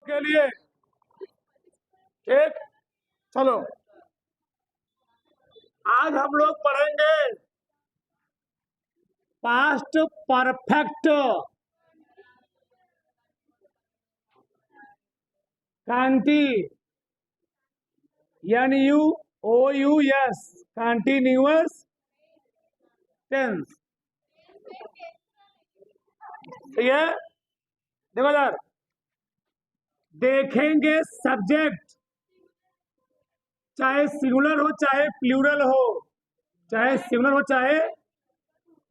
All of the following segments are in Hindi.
के लिए। ठीक, चलो आज हम लोग पढ़ेंगे past perfect continuous NUOUS continuous tense. ठीक है, देखो यार, देखेंगे सब्जेक्ट चाहे सिंगुलर हो चाहे प्लूरल हो, चाहे सिंगुलर हो चाहे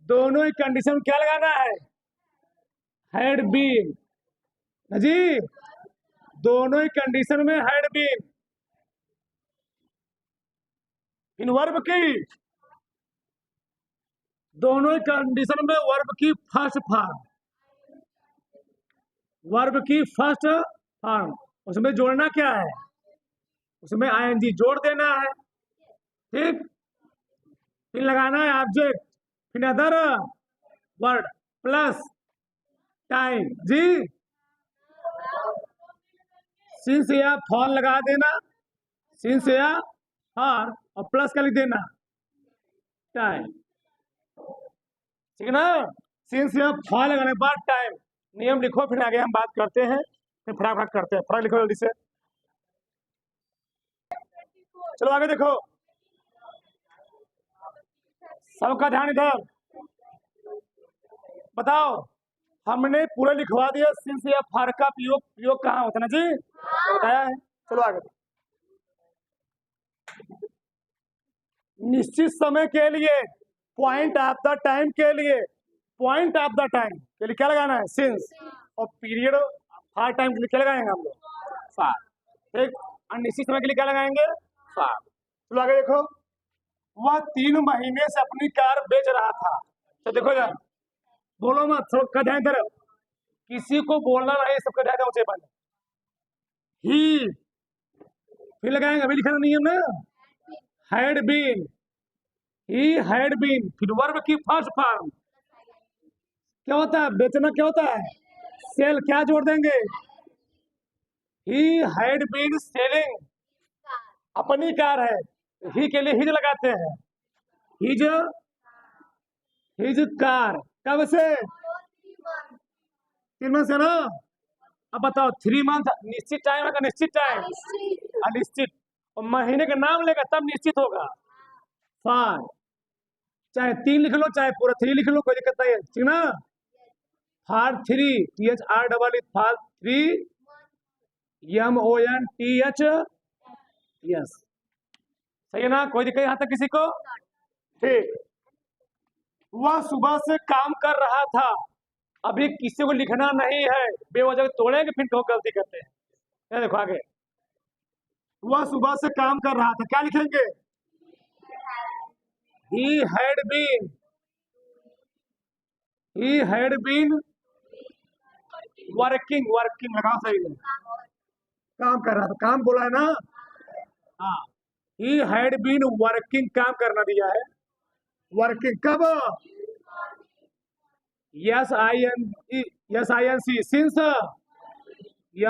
दोनों ही कंडीशन क्या लगाना है, हैड बीन जी, दोनों ही कंडीशन में हैड बीन। इन वर्ब की दोनों ही कंडीशन में वर्ब की फर्स्ट फॉर्म, वर्ब की फर्स्ट फॉर्म, उसमें जोड़ना क्या है, उसमें ING जोड़ देना है। ठीक, फिर लगाना है ऑब्जेक्ट, फिर अदर वर्ड प्लस टाइम जी, सिंस या फॉर लगा देना, सिंस या फॉर और प्लस का लिख देना टाइम। ठीक है ना, सिंस या फॉर लगाने के बाद टाइम। नियम लिखो, फिर आगे हम बात करते हैं, फिर फटाफट करते हैं। फटाफट लिखो जल्दी से, चलो आगे देखो, सबका ध्यान इधर। बताओ, हमने पूरा लिखवा दिया सिंस या फॉर का प्रयोग कहाँ होता है ना जी, बताया है। चलो आगे, निश्चित समय के लिए, पॉइंट ऑफ द टाइम के लिए, पॉइंट ऑफ द टाइम के लिए क्या लगाना है, सिंस, और पीरियड फॉर टाइम के लिए क्या लगाएंगे हम लोग, फॉर। ठीक, अनिश्चित समय के लिए क्या लगाएंगे, फॉर। चलो आगे देखो, वह 3 महीने से अपनी कार बेच रहा था। तो देखो यार, बोलो मत, सबका ध्यान इधर, किसी को बोलना नहीं, सबका ध्यान उसे बने। ही फिर लगाएंगे, अभी लिखा नहीं है ना, had been, he had been, फिर वर्ब की फर्स्ट फॉर्म क्या होता है, बेचना क्या होता है, सेल, क्या जोड़ देंगे, ही हैड बीन सेलिंग, अपनी कार है, ही के लिए हिज लगाते हैं, हिज हिज कार, कब से, 3 मंथ से ना। अब बताओ 3 मंथ निश्चित टाइम है, निश्चित टाइम, अनिश्चित, और महीने का नाम लेगा तब निश्चित होगा, फॉर। चाहे 3 लिख लो चाहे पूरा 3 लिख लो, कोई दिक्कत नहीं है, ठीक ना। For 3, THR for 3, MONTH, yes, सही है ना, कोई दिक्कत यहाँ तक किसी को। ठीक, वह सुबह से काम कर रहा था, अभी किसी को लिखना नहीं है, बेवजह तोड़ेंगे फिर तो गलती करते हैं। ये देखो आगे, वह सुबह से काम कर रहा था, क्या लिखेंगे, he had been working, working लगाओ सही है, काम कर रहा था, काम बोला है ना, हाँ, he had been वर्किंग, काम करना दिया है, वर्किंग कब, SINC, सिंस,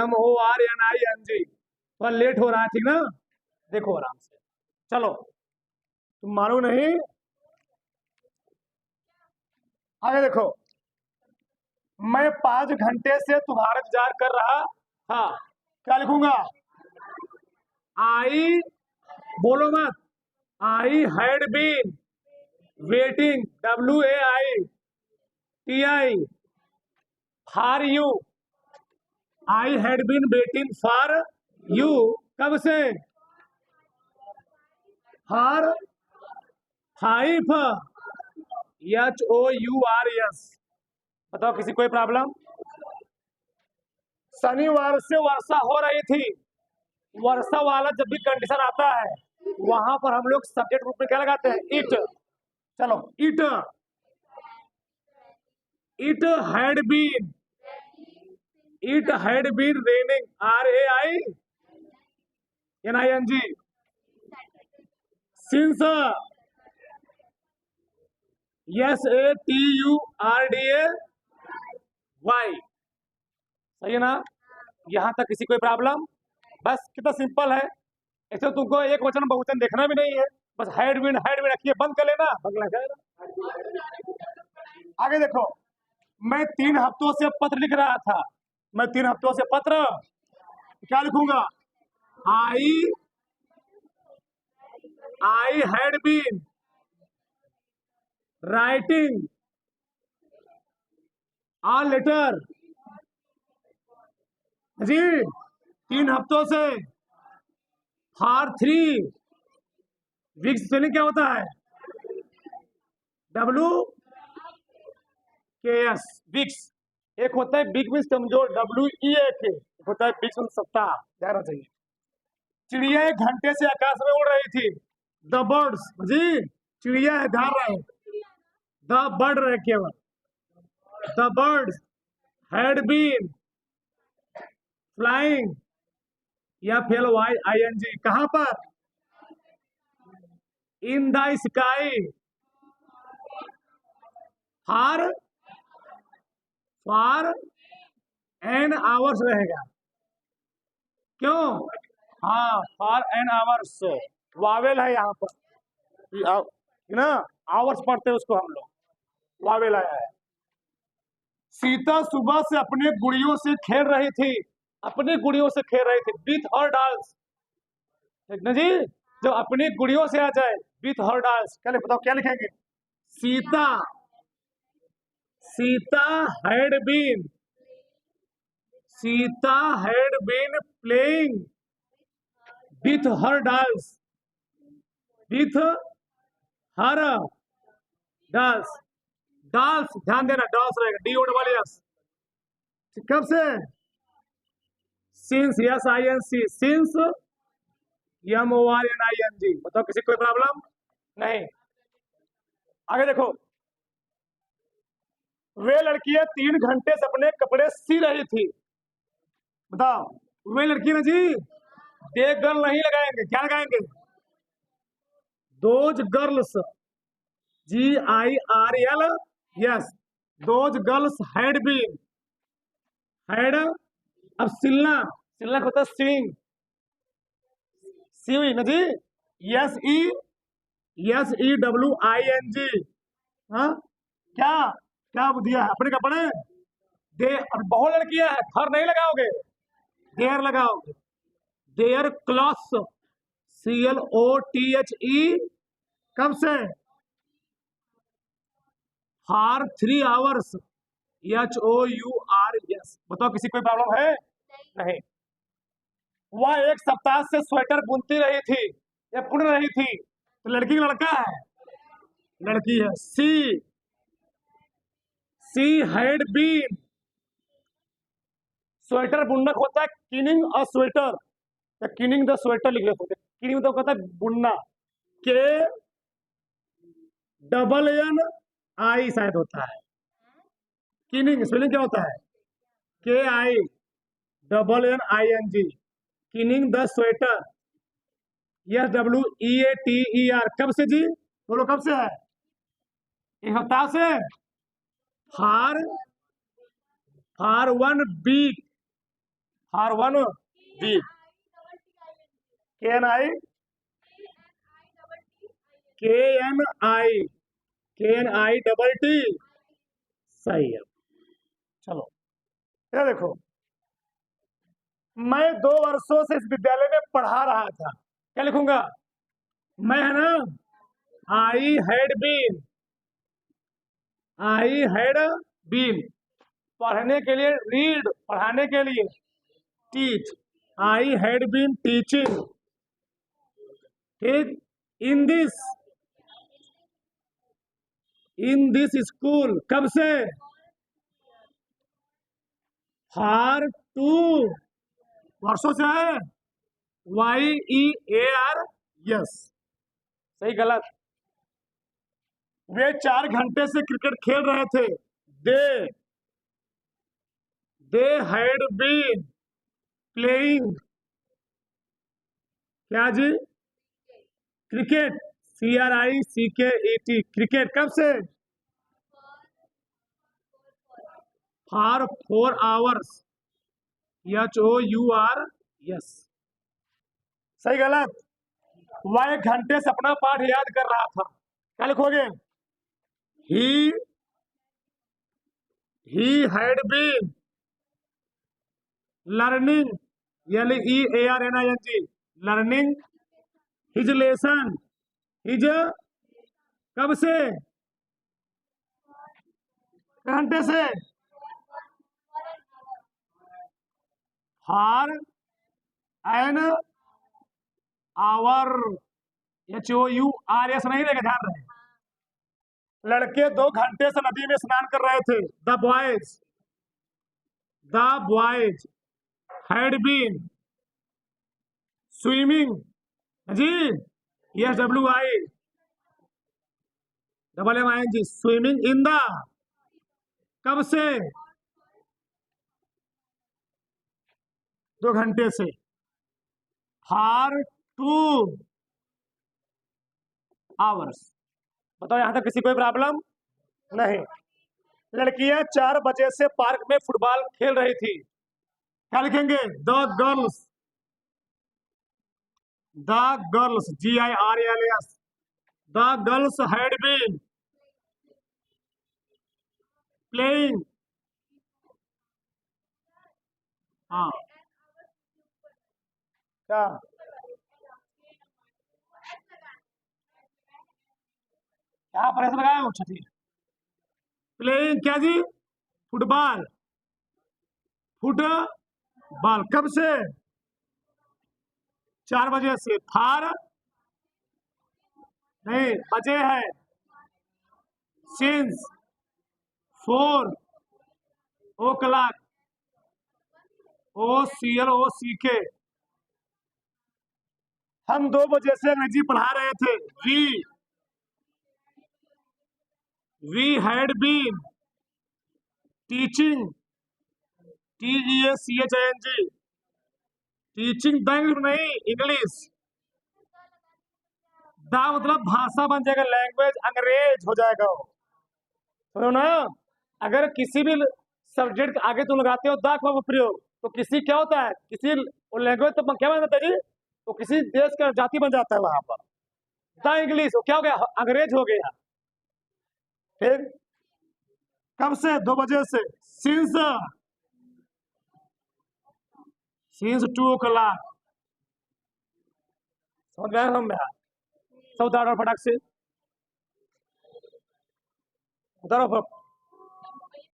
MORNING, थोड़ा लेट हो रहा है, ठीक ना, देखो आराम से, चलो तुम मानो नहीं, आगे देखो, मैं 5 घंटे से तुम्हारा इंतजार कर रहा था, क्या लिखूंगा, आई, बोलो मत, I had been waiting, WAITI, for you, I had been waiting for you, कब से, फॉर 5, HOURS। बताओ किसी कोई प्रॉब्लम, शनिवार से वर्षा हो रही थी, वर्षा वाला जब भी कंडीशन आता है वहां पर हम लोग सब्जेक्ट रूप में क्या लगाते हैं, इट। चलो, it had been, it had been raining, RAINING, since, SATURDAY, सही है ना, यहां तक किसी कोई प्रॉब्लम? बस कितना सिंपल है। ऐसे तुमको एक वचन बहुवचन देखना भी नहीं है, बस हेड विंड रखिए, बंद कर लेना, बंद लग जाएगा। आगे देखो, मैं 3 हफ्तों से पत्र लिख रहा था। मैं 3 हफ्तों से पत्र, क्या लिखूंगा? I I had been writing a letter. जी, 3 हफ्तों से। फॉर 3 वीक्स स्पेलिंग क्या होता है? WKS, weeks. एक होता है बिग मीन्स कमजोर, WEAK, होता है बिग मीन्स सप्ताह, ध्यान रखना चाहिए। चिड़िया 1 घंटे से आकाश में उड़ रही थी। द बर्ड्स, जी चिड़िया है, ध्यान रहे, द बर्ड रहे केवल। The birds had been flying, या FLYING, कहां पर? In the sky for for an hours रहेगा। क्यों? हाँ, फॉर एन आवर्स, वावेल है यहाँ पर ना, आवर्स पढ़ते हैं उसको हम लोग, वावेल आया है। सीता सुबह से अपने गुड़ियों से खेल रही थी। अपनी गुड़ियों से खेल रही थी, विथ हर डॉल्स। ठीक ना जी? जब अपनी गुड़ियों से आ जाए, विथ हर डॉल्स, क्या बताओ क्या लिखेंगे? Sita Sita had been Sita had been playing with her dolls, with her dolls. Dolls, ध्यान देना, डॉल्स रहेगा, DOSS। कब से? Since, SINC, since, MORNING। बताओ किसी कोई प्रॉब्लम नहीं? आगे देखो, वे लड़कियां 3 घंटे से अपने कपड़े सी रही थी। बताओ, वे लड़की ना जी, दे गर्ल नहीं लगाएंगे, क्या लगाएंगे? Those girls, GIRL, yes, those girls had been, had, अब सिलना, सिलना होता है स्विंग, स्विंग ना जी, SEWING। हाँ, क्या क्या दिया है अपने कपड़े? दे, अब बहुत लड़कियां हैं, फर नहीं लगाओगे, देयर लगाओगे। देयर क्लॉथ्स, CLOTHE, कब से? For 3 hours, HOURS। बताओ किसी कोई प्रॉब्लम है? नहीं। वह 1 सप्ताह से स्वेटर बुनती रही थी या बुन रही थी, तो लड़की का लड़का है? लड़की है। सी हैड बीन, स्वेटर बुनना होता है किनिंग अ स्वेटर, या किनिंग द स्वेटर लिख लेते हैं। किनिंग तो कहता है बुनना, KNNI शायद होता है। किनिंग स्पेलिंग क्या होता है? KINNING, knitting the sweater, SWEATER। कब से जी? बोलो कब से है? 1 हफ्ता से। For for 1 week, for 1 week, KNI KNI KNITT, सही है। चलो, ये देखो, मैं 2 वर्षों से इस विद्यालय में पढ़ा रहा था। क्या लिखूंगा? मैं है ना, आई हैड बीन, पढ़ने के लिए रीड, पढ़ाने के लिए teach, I had been teaching, ठीक, इन दिस स्कूल, कब से? फॉर 2 वर्षों से है, YEAR, यस। सही गलत? वे 4 घंटे से क्रिकेट खेल रहे थे। दे दे हैड बीन प्लेइंग, क्या जी? क्रिकेट, CRICKET, क्रिकेट, कब से? For 4 hours, HOUR, yes. सही गलत? वह 1 घंटे से अपना पाठ याद कर रहा था। क्या लिखोगे? He had been learning, LEARNING, learning his lesson, his कब से? घंटे से। फॉर एन आवर, HOURS नहीं देगा, ध्यान रहे। लड़के 2 घंटे से नदी में स्नान कर रहे थे। The boys had been swimming, जी, SWI MMING, swimming in the, कब से? 2 घंटे से। For 2 hours. बताओ यहां तक किसी कोई प्रॉब्लम नहीं? लड़कियां 4 बजे से पार्क में फुटबॉल खेल रही थी। क्या लिखेंगे? The girls GIRLS, the girls had been playing, हाँ क्या? यहाँ पर ऐसा लगाया हूँ, ठीक। प्लेइंग क्या जी? फुटबॉल, फुटबॉल कब से? 4 बजे से। फार नहीं, बजे है। Since 4 o'clock, OCLOCK। हम 2 बजे से अंग्रेजी पढ़ा रहे थे। We had been teaching, TEACHING, teaching the English नहीं, इंग्लिश। द मतलब भाषा बन जाएगा, लैंग्वेज अंग्रेज हो जाएगा वो। सुनो ना, अगर किसी भी सब्जेक्ट के आगे तुम लगाते हो द का प्रयोग, तो किसी क्या होता है, किसी लैंग्वेज तो क्या बन जाता है जी? तो किसी देश का जाति बन जाता है वहां पर। द इंग्लिश क्या हो गया? अंग्रेज हो गया। फिर कब से? 2 बजे से। Since 2 o'clock। समझ में आया? समझ में आया? सब उतारो फटाक से, उतारो